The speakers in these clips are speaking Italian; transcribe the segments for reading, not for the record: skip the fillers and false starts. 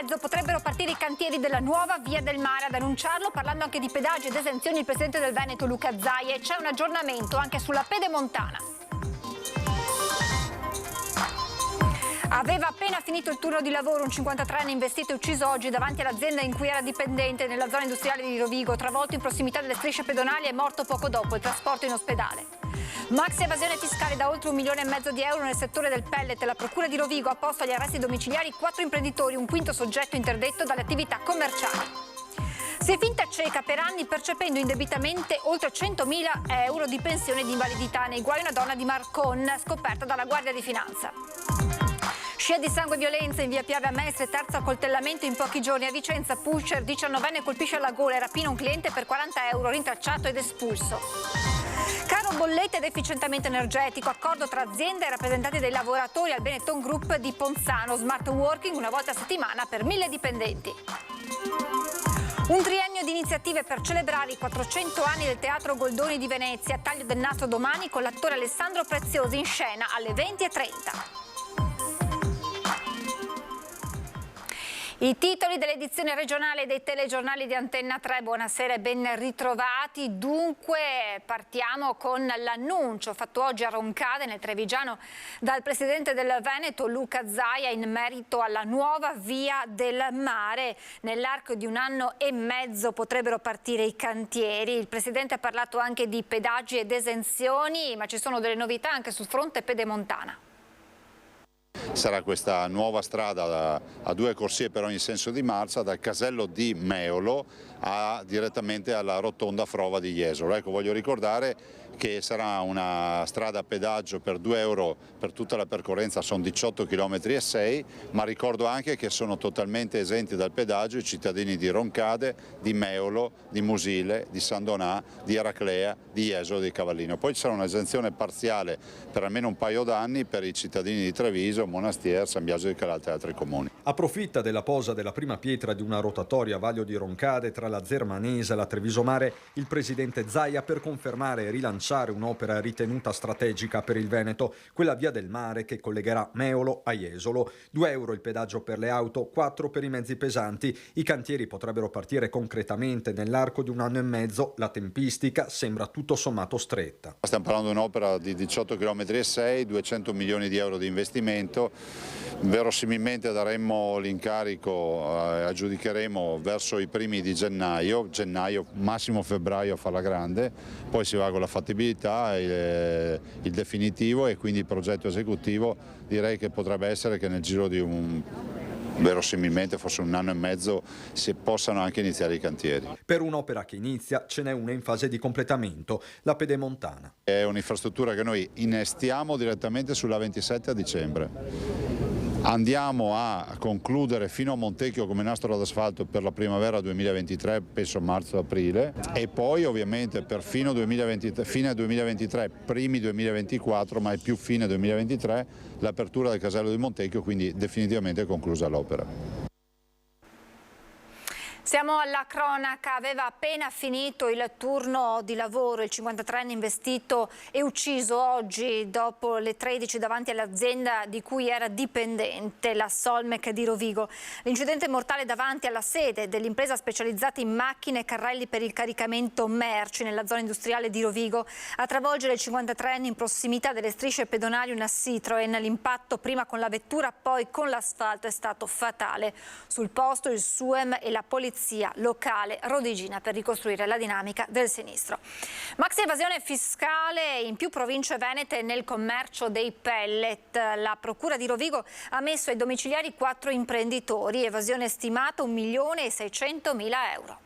mezzo potrebbero partire i cantieri della nuova Via del Mare. Ad annunciarlo, parlando anche di pedaggi ed esenzioni, il presidente del Veneto Luca Zaia. E c'è un aggiornamento anche sulla Pedemontana. Aveva appena finito il turno di lavoro un 53enne investito e ucciso oggi davanti all'azienda in cui era dipendente nella zona industriale di Rovigo, travolto in prossimità delle strisce pedonali e morto poco dopo, il trasporto in ospedale. Maxi evasione fiscale da oltre 1,5 milioni di euro nel settore del pellet. La procura di Rovigo ha posto agli arresti domiciliari 4 imprenditori, un quinto soggetto interdetto dalle attività commerciali. Si è finta cieca per anni percependo indebitamente oltre 100.000 euro di pensione di invalidità, nei guai una donna di Marcon scoperta dalla Guardia di Finanza. Scia di sangue e violenza in via Piave a Mestre, terzo accoltellamento in pochi giorni. A Vicenza, pusher 19enne colpisce alla gola e rapina un cliente per 40 euro, rintracciato ed espulso. Caro bollette ed efficientamento energetico, accordo tra aziende e rappresentanti dei lavoratori al Benetton Group di Ponzano, smart working una volta a settimana per 1.000 dipendenti. Un triennio di iniziative per celebrare i 400 anni del Teatro Goldoni di Venezia, taglio del nastro domani con l'attore Alessandro Preziosi in scena alle 20:30. I titoli dell'edizione regionale dei telegiornali di Antenna 3, buonasera e ben ritrovati. Dunque partiamo con l'annuncio fatto oggi a Roncade, nel Trevigiano, dal presidente del Veneto Luca Zaia in merito alla nuova Via del Mare. Nell'arco di 1 anno e mezzo potrebbero partire i cantieri. Il presidente ha parlato anche di pedaggi ed esenzioni, ma ci sono delle novità anche sul fronte pedemontana. Sarà questa nuova strada a 2 corsie per ogni senso di marcia, dal casello di Meolo direttamente alla rotonda Frova di Jesolo. Ecco, voglio ricordare che sarà una strada a pedaggio per 2 euro per tutta la percorrenza, sono 18,6 km, ma ricordo anche che sono totalmente esenti dal pedaggio i cittadini di Roncade, di Meolo, di Musile, di San Donà, di Eraclea, di Jesolo e di Cavallino. Poi ci sarà un'esenzione parziale per almeno un paio d'anni per i cittadini di Treviso, Monastier, San Biagio di Calalta e altri comuni. Approfitta della posa della prima pietra di una rotatoria a Vaglio di Roncade tra la Zermanese e la Treviso Mare il presidente Zaia per confermare e rilanciare un'opera ritenuta strategica per il Veneto, quella Via del Mare che collegherà Meolo a Jesolo. 2 euro il pedaggio per le auto, 4 per i mezzi pesanti. I cantieri potrebbero partire concretamente nell'arco di 1 anno e mezzo. La tempistica sembra tutto sommato stretta. Stiamo parlando di un'opera di 18,6 km, 200 milioni di euro di investimento. Verosimilmente daremmo l'incarico, aggiudicheremo verso i primi di gennaio, massimo febbraio a farla grande, poi si va con la fattibilità, il definitivo e quindi il progetto esecutivo. Direi che potrebbe essere che nel giro di verosimilmente forse 1 anno e mezzo si possano anche iniziare i cantieri. Per un'opera che inizia ce n'è una in fase di completamento, la Pedemontana. È un'infrastruttura che noi innestiamo direttamente sulla 27 a dicembre. Andiamo a concludere fino a Montecchio come nastro d'asfalto per la primavera 2023, penso marzo-aprile, e poi ovviamente per fine 2023, primi 2024, ma è più fine 2023, l'apertura del casello di Montecchio, quindi definitivamente conclusa l'opera. Siamo alla cronaca, aveva appena finito il turno di lavoro, il 53enne investito e ucciso oggi dopo le 13 davanti all'azienda di cui era dipendente, la Solmec di Rovigo. L'incidente mortale davanti alla sede dell'impresa specializzata in macchine e carrelli per il caricamento merci nella zona industriale di Rovigo. A travolgere il 53enne in prossimità delle strisce pedonali una Citroen. L'impatto prima con la vettura, poi con l'asfalto è stato fatale. Sul posto il SUEM e la polizia locale rodigina per ricostruire la dinamica del sinistro. Maxi evasione fiscale in più province venete nel commercio dei pellet. La procura di Rovigo ha messo ai domiciliari 4 imprenditori, evasione stimata 1.600.000 euro.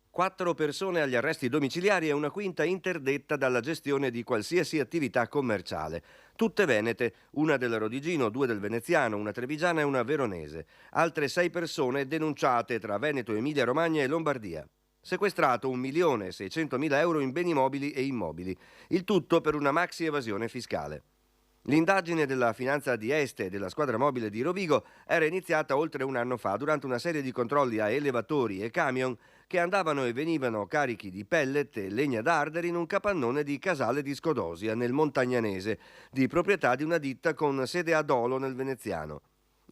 4 persone agli arresti domiciliari e una quinta interdetta dalla gestione di qualsiasi attività commerciale. Tutte venete, una del Rodigino, 2 del Veneziano, una trevigiana e una veronese. Altre 6 persone denunciate tra Veneto, Emilia Romagna e Lombardia. Sequestrato 1.600.000 euro in beni mobili e immobili. Il tutto per una maxi evasione fiscale. L'indagine della Finanza di Este e della squadra mobile di Rovigo era iniziata oltre 1 anno fa durante una serie di controlli a elevatori e camion che andavano e venivano carichi di pellet e legna da ardere in un capannone di Casale di Scodosia nel Montagnanese, di proprietà di una ditta con sede a Dolo nel Veneziano.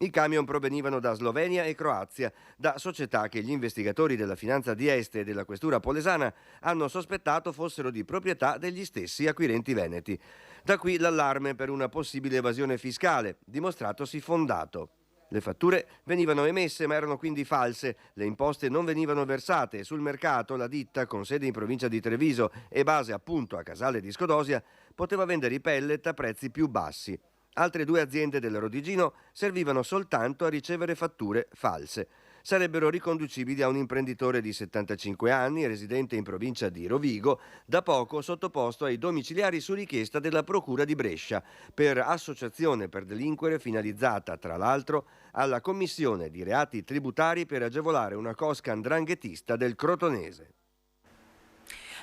I camion provenivano da Slovenia e Croazia, da società che gli investigatori della Finanza di Este e della Questura Polesana hanno sospettato fossero di proprietà degli stessi acquirenti veneti. Da qui l'allarme per una possibile evasione fiscale, dimostratosi fondato. Le fatture venivano emesse ma erano quindi false, le imposte non venivano versate e sul mercato la ditta, con sede in provincia di Treviso e base appunto a Casale di Scodosia, poteva vendere i pellet a prezzi più bassi. Altre 2 aziende del Rodigino servivano soltanto a ricevere fatture false. Sarebbero riconducibili a un imprenditore di 75 anni, residente in provincia di Rovigo, da poco sottoposto ai domiciliari su richiesta della Procura di Brescia, per associazione per delinquere finalizzata, tra l'altro, alla commissione di reati tributari per agevolare una cosca 'ndranghetista del Crotonese.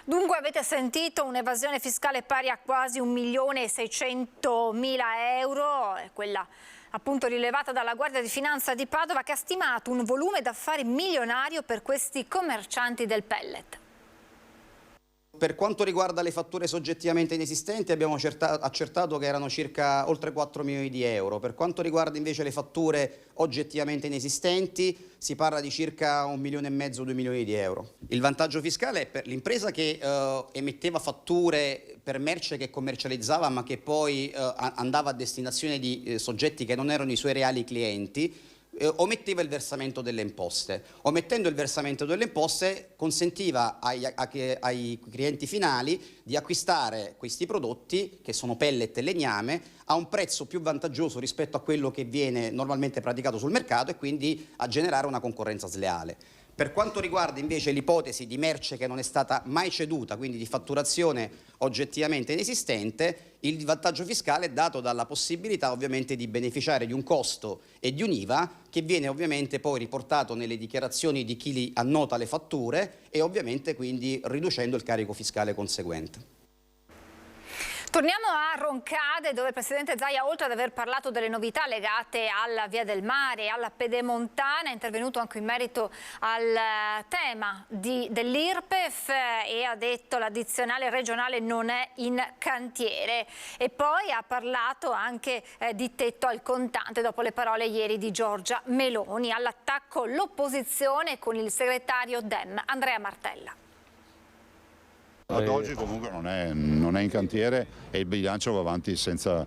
Dunque avete sentito un'evasione fiscale pari a quasi 1.600.000 euro, quella appunto rilevata dalla Guardia di Finanza di Padova, che ha stimato un volume d'affari milionario per questi commercianti del pellet. Per quanto riguarda le fatture soggettivamente inesistenti abbiamo accertato che erano circa oltre 4 milioni di euro. Per quanto riguarda invece le fatture oggettivamente inesistenti si parla di circa 1,5 milioni, 2 milioni di euro. Il vantaggio fiscale è per l'impresa che emetteva fatture per merce che commercializzava ma che poi andava a destinazione di soggetti che non erano i suoi reali clienti. Ometteva il versamento delle imposte. Omettendo il versamento delle imposte consentiva ai clienti finali di acquistare questi prodotti, che sono pellet e legname, a un prezzo più vantaggioso rispetto a quello che viene normalmente praticato sul mercato e quindi a generare una concorrenza sleale. Per quanto riguarda invece l'ipotesi di merce che non è stata mai ceduta, quindi di fatturazione oggettivamente inesistente, il vantaggio fiscale è dato dalla possibilità ovviamente di beneficiare di un costo e di un'IVA che viene ovviamente poi riportato nelle dichiarazioni di chi annota le fatture e ovviamente quindi riducendo il carico fiscale conseguente. Torniamo a Roncade, dove il Presidente Zaia, oltre ad aver parlato delle novità legate alla Via del Mare e alla Pedemontana, è intervenuto anche in merito al tema dell'IRPEF e ha detto l'addizionale regionale non è in cantiere. E poi ha parlato anche di tetto al contante dopo le parole ieri di Giorgia Meloni. All'attacco l'opposizione con il segretario Dem, Andrea Martella. Ad oggi comunque non è in cantiere e il bilancio va avanti senza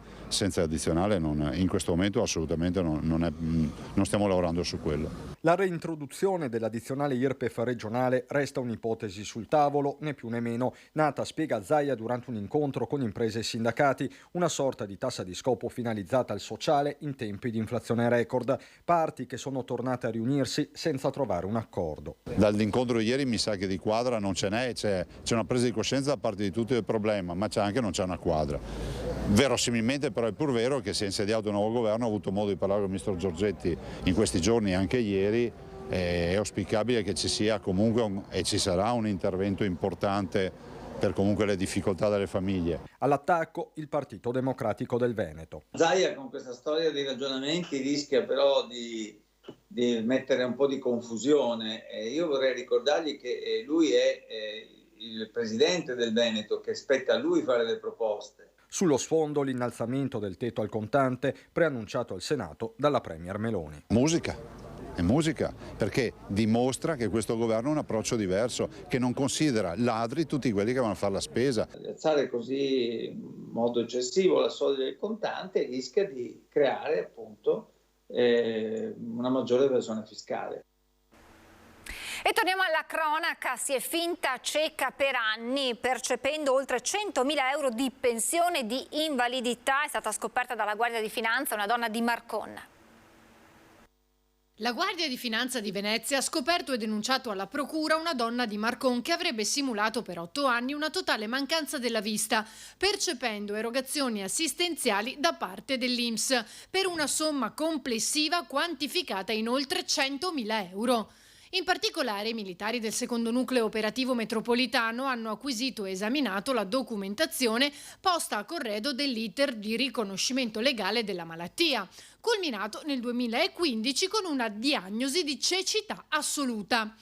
addizionale, in questo momento assolutamente non stiamo lavorando su quello. La reintroduzione dell'addizionale IRPEF regionale resta un'ipotesi sul tavolo, né più né meno, nata, spiega Zaia, durante un incontro con imprese e sindacati, una sorta di tassa di scopo finalizzata al sociale in tempi di inflazione record, parti che sono tornate a riunirsi senza trovare un accordo. Dall'incontro di ieri mi sa che di quadra non ce n'è, c'è una presa di coscienza da parte di tutti del problema, ma non c'è una quadra. Verosimilmente però è pur vero che si è insediato un nuovo governo, ho avuto modo di parlare con il ministro Giorgetti in questi giorni e anche ieri, è auspicabile che ci sia comunque e ci sarà un intervento importante per comunque le difficoltà delle famiglie. All'attacco il Partito Democratico del Veneto. Zaia con questa storia dei ragionamenti rischia però di mettere un po' di confusione. Io vorrei ricordargli che lui è il presidente del Veneto, che spetta a lui fare le proposte. Sullo sfondo l'innalzamento del tetto al contante preannunciato al Senato dalla Premier Meloni. È musica, perché dimostra che questo governo ha un approccio diverso, che non considera ladri tutti quelli che vanno a fare la spesa. Alzare così in modo eccessivo la soglia del contante rischia di creare appunto una maggiore evasione fiscale. E torniamo alla cronaca. Si è finta cieca per anni, percependo oltre 100.000 euro di pensione di invalidità. È stata scoperta dalla Guardia di Finanza una donna di Marconna. La Guardia di Finanza di Venezia ha scoperto e denunciato alla Procura una donna di Marcon che avrebbe simulato per 8 anni una totale mancanza della vista, percependo erogazioni assistenziali da parte dell'INPS per una somma complessiva quantificata in oltre 100.000 euro. In particolare, i militari del secondo nucleo operativo metropolitano hanno acquisito e esaminato la documentazione posta a corredo dell'iter di riconoscimento legale della malattia, culminato nel 2015 con una diagnosi di cecità assoluta.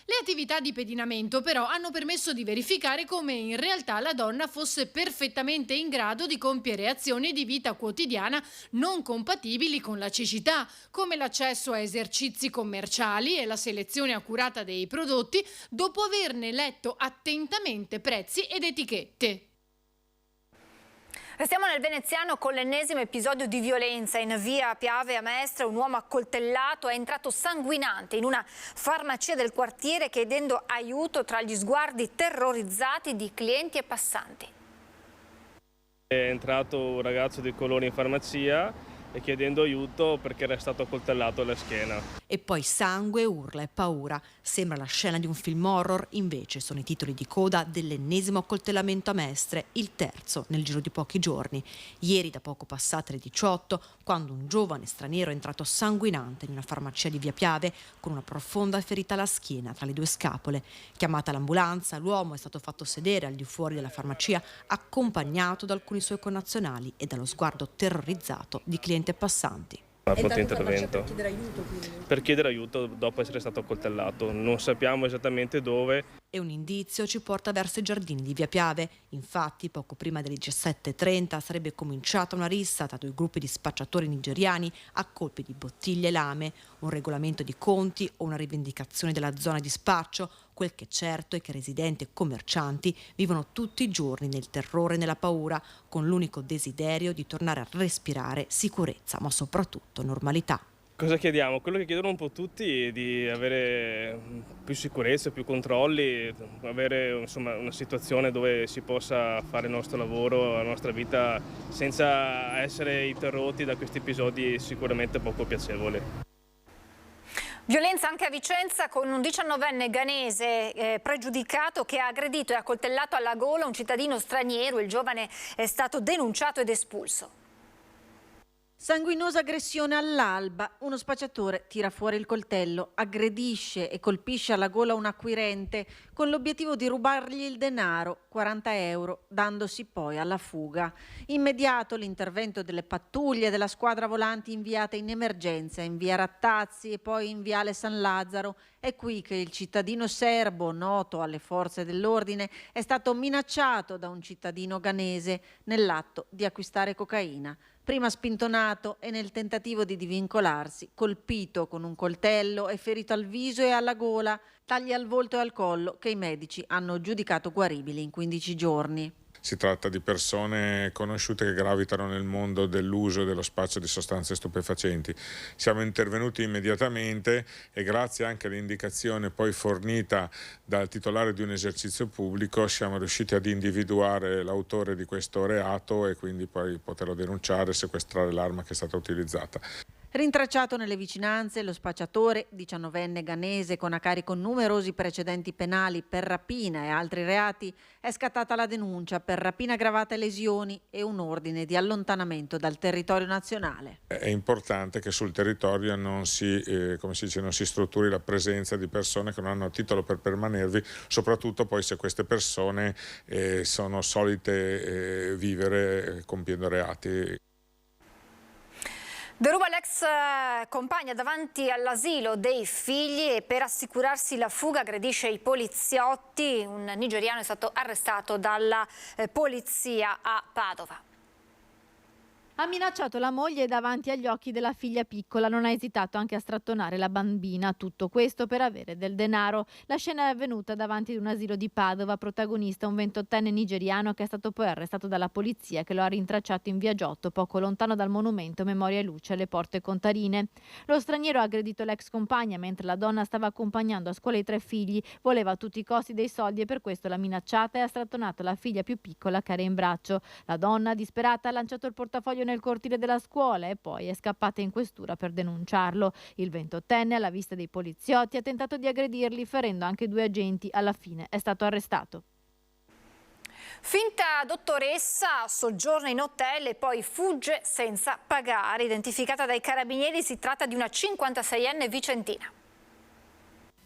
Le attività di pedinamento però hanno permesso di verificare come in realtà la donna fosse perfettamente in grado di compiere azioni di vita quotidiana non compatibili con la cecità, come l'accesso a esercizi commerciali e la selezione accurata dei prodotti dopo averne letto attentamente prezzi ed etichette. Restiamo nel veneziano con l'ennesimo episodio di violenza in via Piave a Mestre. Un uomo accoltellato è entrato sanguinante in una farmacia del quartiere chiedendo aiuto tra gli sguardi terrorizzati di clienti e passanti. È entrato un ragazzo di colore in farmacia e chiedendo aiuto perché era stato accoltellato alla schiena. E poi sangue, urla e paura. Sembra la scena di un film horror, invece sono i titoli di coda dell'ennesimo accoltellamento a Mestre, il terzo nel giro di pochi giorni. Ieri, da poco passate le 18, quando un giovane straniero è entrato sanguinante in una farmacia di via Piave con una profonda ferita alla schiena tra le due scapole. Chiamata l'ambulanza, l'uomo è stato fatto sedere al di fuori della farmacia, accompagnato da alcuni suoi connazionali e dallo sguardo terrorizzato di clienti e passanti. A pronto intervento. Per chiedere aiuto dopo essere stato accoltellato. Non sappiamo esattamente dove. E un indizio ci porta verso i giardini di via Piave. Infatti, poco prima delle 17:30 sarebbe cominciata una rissa tra due gruppi di spacciatori nigeriani a colpi di bottiglie e lame. Un regolamento di conti o una rivendicazione della zona di spaccio? Quel che è certo è che residenti e commercianti vivono tutti i giorni nel terrore e nella paura, con l'unico desiderio di tornare a respirare sicurezza, ma soprattutto normalità. Cosa chiediamo? Quello che chiedono un po' tutti è di avere più sicurezza, più controlli, avere insomma una situazione dove si possa fare il nostro lavoro, la nostra vita senza essere interrotti da questi episodi sicuramente poco piacevoli. Violenza anche a Vicenza con un 19enne ghanese pregiudicato che ha aggredito e accoltellato alla gola un cittadino straniero. Il giovane è stato denunciato ed espulso. Sanguinosa aggressione all'alba. Uno spacciatore tira fuori il coltello, aggredisce e colpisce alla gola un acquirente con l'obiettivo di rubargli il denaro, 40 euro, dandosi poi alla fuga. Immediato l'intervento delle pattuglie della squadra volanti inviate in emergenza in via Rattazzi e poi in viale San Lazzaro. È qui che il cittadino serbo, noto alle forze dell'ordine, è stato minacciato da un cittadino ghanese nell'atto di acquistare cocaina. Prima spintonato e nel tentativo di divincolarsi, colpito con un coltello e ferito al viso e alla gola, tagli al volto e al collo che i medici hanno giudicato guaribili in 15 giorni. Si tratta di persone conosciute che gravitano nel mondo dell'uso e dello spaccio di sostanze stupefacenti. Siamo intervenuti immediatamente e grazie anche all'indicazione poi fornita dal titolare di un esercizio pubblico siamo riusciti ad individuare l'autore di questo reato e quindi poi poterlo denunciare e sequestrare l'arma che è stata utilizzata. Rintracciato nelle vicinanze, lo spacciatore, 19enne ghanese con a carico numerosi precedenti penali per rapina e altri reati, è scattata la denuncia per rapina aggravata e lesioni e un ordine di allontanamento dal territorio nazionale. È importante che sul territorio non si strutturi la presenza di persone che non hanno titolo per permanervi, soprattutto poi se queste persone sono solite vivere compiendo reati. Deruba l'ex compagna davanti all'asilo dei figli e per assicurarsi la fuga aggredisce i poliziotti. Un nigeriano è stato arrestato dalla polizia a Padova. Ha minacciato la moglie davanti agli occhi della figlia piccola, non ha esitato anche a strattonare la bambina, tutto questo per avere del denaro. La scena è avvenuta davanti ad un asilo di Padova, protagonista un 28enne nigeriano che è stato poi arrestato dalla polizia che lo ha rintracciato in via Giotto, poco lontano dal monumento Memoria e Luce alle Porte Contarine. Lo straniero ha aggredito l'ex compagna mentre la donna stava accompagnando a scuola i 3 figli, voleva a tutti i costi dei soldi e per questo l'ha minacciata e ha strattonato la figlia più piccola che era in braccio. La donna, disperata, ha lanciato il portafoglio nel cortile della scuola e poi è scappata in questura per denunciarlo. Il 28enne, alla vista dei poliziotti, ha tentato di aggredirli, ferendo anche 2 agenti. Alla fine è stato arrestato. Finta dottoressa, soggiorna in hotel e poi fugge senza pagare. Identificata dai carabinieri, si tratta di una 56enne vicentina.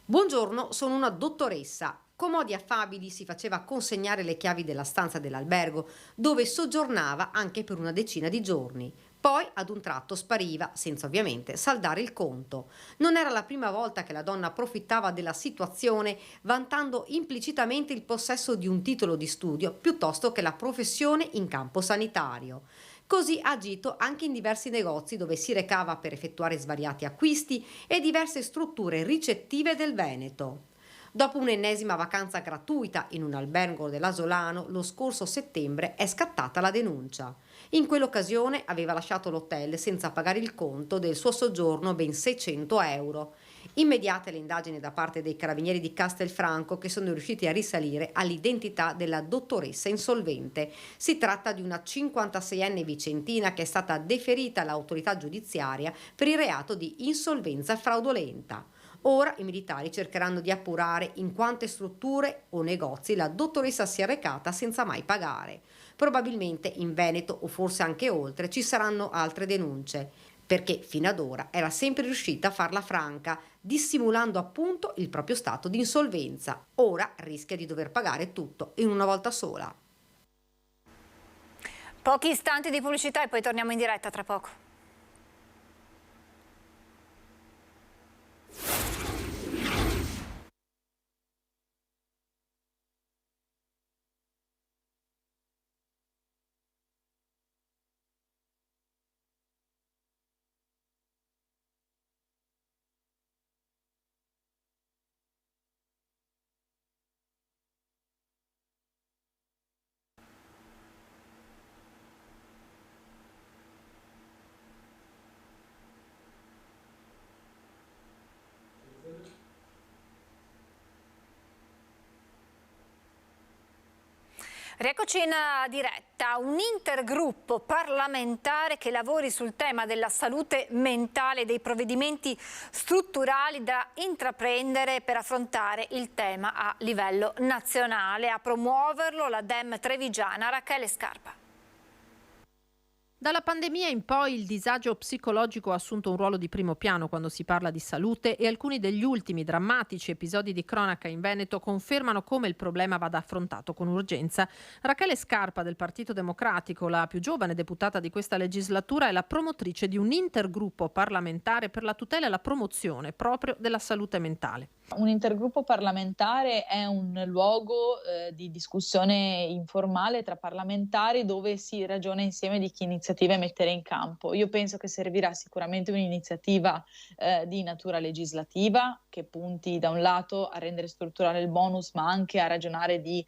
Buongiorno, sono una dottoressa. Con modi affabili si faceva consegnare le chiavi della stanza dell'albergo, dove soggiornava anche per una decina di giorni. Poi ad un tratto spariva, senza ovviamente saldare il conto. Non era la prima volta che la donna approfittava della situazione, vantando implicitamente il possesso di un titolo di studio piuttosto che la professione in campo sanitario. Così ha agito anche in diversi negozi dove si recava per effettuare svariati acquisti e diverse strutture ricettive del Veneto. Dopo un'ennesima vacanza gratuita in un albergo dell'Asolano, lo scorso settembre è scattata la denuncia. In quell'occasione aveva lasciato l'hotel senza pagare il conto del suo soggiorno, ben 600 euro. Immediate le indagini da parte dei carabinieri di Castelfranco, che sono riusciti a risalire all'identità della dottoressa insolvente. Si tratta di una 56enne vicentina che è stata deferita all'autorità giudiziaria per il reato di insolvenza fraudolenta. Ora i militari cercheranno di appurare in quante strutture o negozi la dottoressa sia recata senza mai pagare. Probabilmente in Veneto, o forse anche oltre, ci saranno altre denunce, perché fino ad ora era sempre riuscita a farla franca, dissimulando appunto il proprio stato di insolvenza. Ora rischia di dover pagare tutto in una volta sola. Pochi istanti di pubblicità e poi torniamo in diretta tra poco. Rieccoci in diretta. Un intergruppo parlamentare che lavori sul tema della salute mentale e dei provvedimenti strutturali da intraprendere per affrontare il tema a livello nazionale. A promuoverlo la Dem trevigiana Rachele Scarpa. Dalla pandemia in poi il disagio psicologico ha assunto un ruolo di primo piano quando si parla di salute e alcuni degli ultimi drammatici episodi di cronaca in Veneto confermano come il problema vada affrontato con urgenza. Rachele Scarpa del Partito Democratico, la più giovane deputata di questa legislatura, è la promotrice di un intergruppo parlamentare per la tutela e la promozione proprio della salute mentale. Un intergruppo parlamentare è un luogo di discussione informale tra parlamentari dove si ragiona insieme di che iniziative mettere in campo. Io penso che servirà sicuramente un'iniziativa di natura legislativa che punti da un lato a rendere strutturale il bonus, ma anche a ragionare di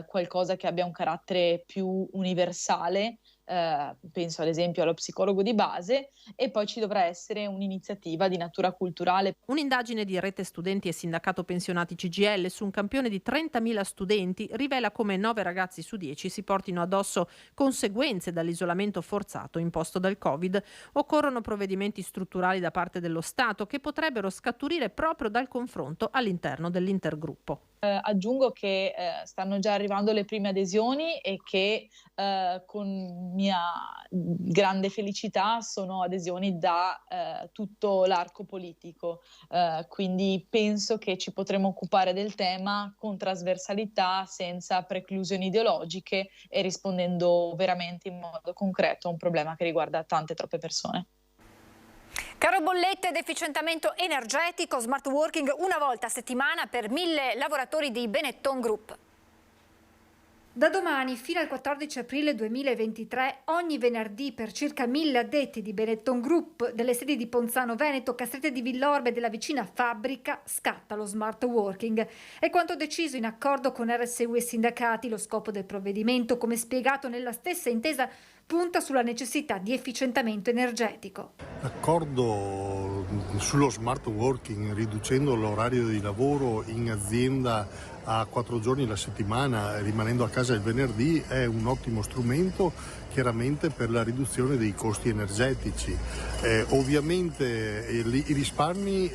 qualcosa che abbia un carattere più universale. Penso ad esempio allo psicologo di base, e poi ci dovrà essere un'iniziativa di natura culturale. Un'indagine di Rete Studenti e Sindacato Pensionati CGIL su un campione di 30.000 studenti rivela come 9 ragazzi su 10 si portino addosso conseguenze dall'isolamento forzato imposto dal Covid. Occorrono provvedimenti strutturali da parte dello Stato che potrebbero scaturire proprio dal confronto all'interno dell'intergruppo. Aggiungo che stanno già arrivando le prime adesioni e che con mia grande felicità sono adesioni da tutto l'arco politico, quindi penso che ci potremo occupare del tema con trasversalità, senza preclusioni ideologiche e rispondendo veramente in modo concreto a un problema che riguarda tante troppe persone. Caro bollette ed efficientamento energetico, smart working una volta a settimana per 1.000 lavoratori di Benetton Group. Da domani fino al 14 aprile 2023, ogni venerdì per circa 1.000 addetti di Benetton Group delle sedi di Ponzano Veneto, Castrette di Villorbe e della vicina fabbrica scatta lo smart working. È quanto deciso in accordo con RSU e sindacati. Lo scopo del provvedimento, come spiegato nella stessa intesa, punta sulla necessità di efficientamento energetico. L'accordo sullo smart working, riducendo l'orario di lavoro in azienda a 4 giorni la settimana, rimanendo a casa il venerdì, è un ottimo strumento chiaramente per la riduzione dei costi energetici. Ovviamente i risparmi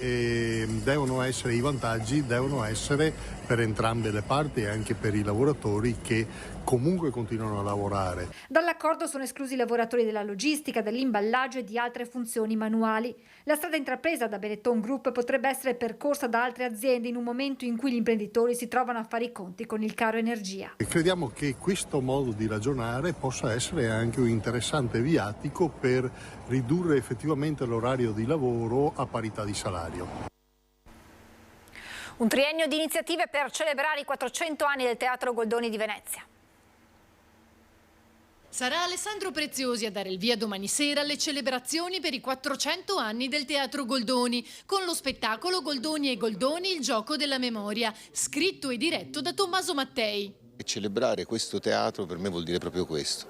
devono essere, i vantaggi devono essere per entrambe le parti e anche per i lavoratori che comunque continuano a lavorare. Dall'accordo sono esclusi i lavoratori della logistica, dell'imballaggio e di altre funzioni manuali. La strada intrapresa da Benetton Group potrebbe essere percorsa da altre aziende in un momento in cui gli imprenditori si trovano a fare i conti con il caro energia. E crediamo che questo modo di ragionare possa essere anche un interessante viatico per ridurre effettivamente l'orario di lavoro a parità di salario. Un triennio di iniziative per celebrare i 400 anni del Teatro Goldoni di Venezia. Sarà Alessandro Preziosi a dare il via domani sera alle celebrazioni per i 400 anni del Teatro Goldoni, con lo spettacolo Goldoni e Goldoni, il gioco della memoria, scritto e diretto da Tommaso Mattei. Celebrare questo teatro per me vuol dire proprio questo,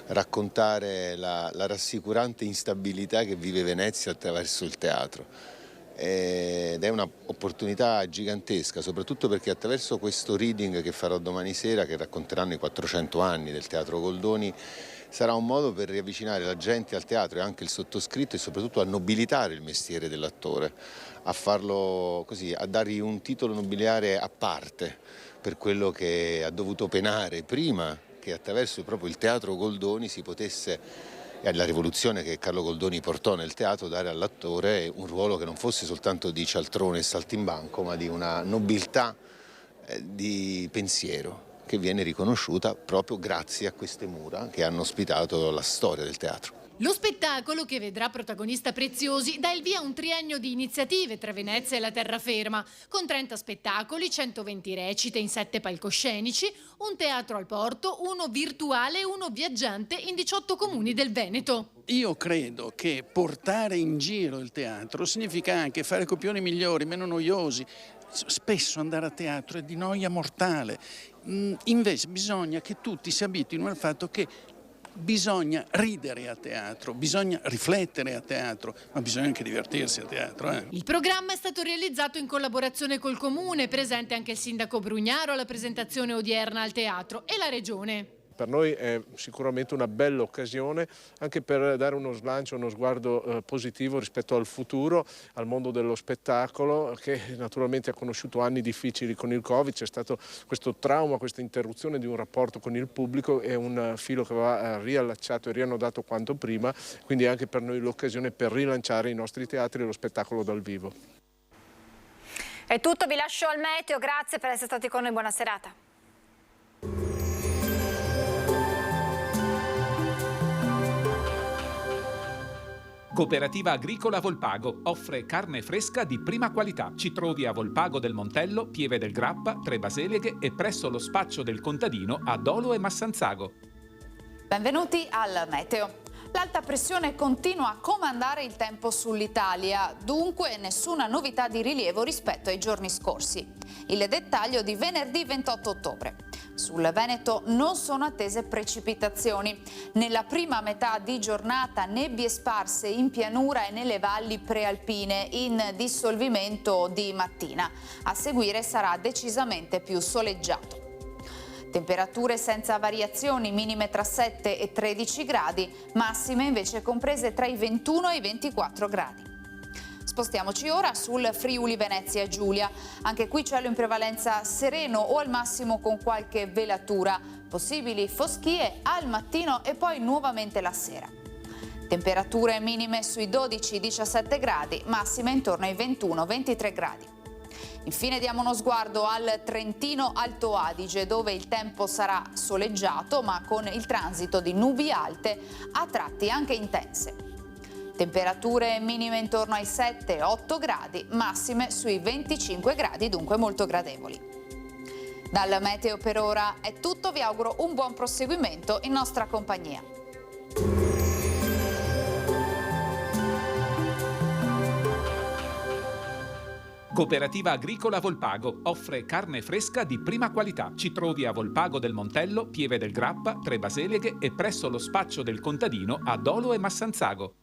raccontare la rassicurante instabilità che vive Venezia attraverso il teatro. Ed è un'opportunità gigantesca, soprattutto perché attraverso questo reading che farò domani sera, che racconteranno i 400 anni del Teatro Goldoni, sarà un modo per riavvicinare la gente al teatro e anche il sottoscritto, e soprattutto a nobilitare il mestiere dell'attore, a farlo così, a dargli un titolo nobiliare a parte per quello che ha dovuto penare prima che attraverso proprio il Teatro Goldoni si potesse, e alla rivoluzione che Carlo Goldoni portò nel teatro, dare all'attore un ruolo che non fosse soltanto di cialtrone e saltimbanco, ma di una nobiltà di pensiero che viene riconosciuta proprio grazie a queste mura che hanno ospitato la storia del teatro. Lo spettacolo, che vedrà protagonista Preziosi, dà il via a un triennio di iniziative tra Venezia e la terraferma, con 30 spettacoli, 120 recite in 7 palcoscenici, un teatro al porto, uno virtuale e uno viaggiante in 18 comuni del Veneto. Io credo che portare in giro il teatro significa anche fare copioni migliori, meno noiosi. Spesso andare a teatro è di noia mortale, invece bisogna che tutti si abituino al fatto che bisogna ridere a teatro, bisogna riflettere a teatro, ma bisogna anche divertirsi a teatro. Il programma è stato realizzato in collaborazione col Comune, presente anche il sindaco Brugnaro alla presentazione odierna al teatro e la Regione. Per noi è sicuramente una bella occasione anche per dare uno slancio, uno sguardo positivo rispetto al futuro, al mondo dello spettacolo, che naturalmente ha conosciuto anni difficili con il Covid. C'è stato questo trauma, questa interruzione di un rapporto con il pubblico, è un filo che va riallacciato e riannodato quanto prima, quindi è anche per noi l'occasione per rilanciare i nostri teatri e lo spettacolo dal vivo. È tutto, vi lascio al meteo, grazie per essere stati con noi, buona serata. Cooperativa Agricola Volpago offre carne fresca di prima qualità. Ci trovi a Volpago del Montello, Pieve del Grappa, Tre Baseleghe e presso lo spaccio del contadino a Dolo e Massanzago. Benvenuti al meteo. L'alta pressione continua a comandare il tempo sull'Italia, dunque nessuna novità di rilievo rispetto ai giorni scorsi. Il dettaglio di venerdì 28 ottobre. Sul Veneto non sono attese precipitazioni. Nella prima metà di giornata nebbie sparse in pianura e nelle valli prealpine in dissolvimento di mattina. A seguire sarà decisamente più soleggiato. Temperature senza variazioni, minime tra 7 e 13 gradi, massime invece comprese tra i 21 e i 24 gradi. Spostiamoci ora sul Friuli Venezia Giulia. Anche qui cielo in prevalenza sereno o al massimo con qualche velatura. Possibili foschie al mattino e poi nuovamente la sera. Temperature minime sui 12-17 gradi, massime intorno ai 21-23 gradi. Infine diamo uno sguardo al Trentino Alto Adige, dove il tempo sarà soleggiato ma con il transito di nubi alte, a tratti anche intense. Temperature minime intorno ai 7-8 gradi, massime sui 25 gradi, dunque molto gradevoli. Dal meteo per ora è tutto, vi auguro un buon proseguimento in nostra compagnia. Cooperativa Agricola Volpago offre carne fresca di prima qualità. Ci trovi a Volpago del Montello, Pieve del Grappa, Tre Baseleghe e presso lo spaccio del contadino a Dolo e Massanzago.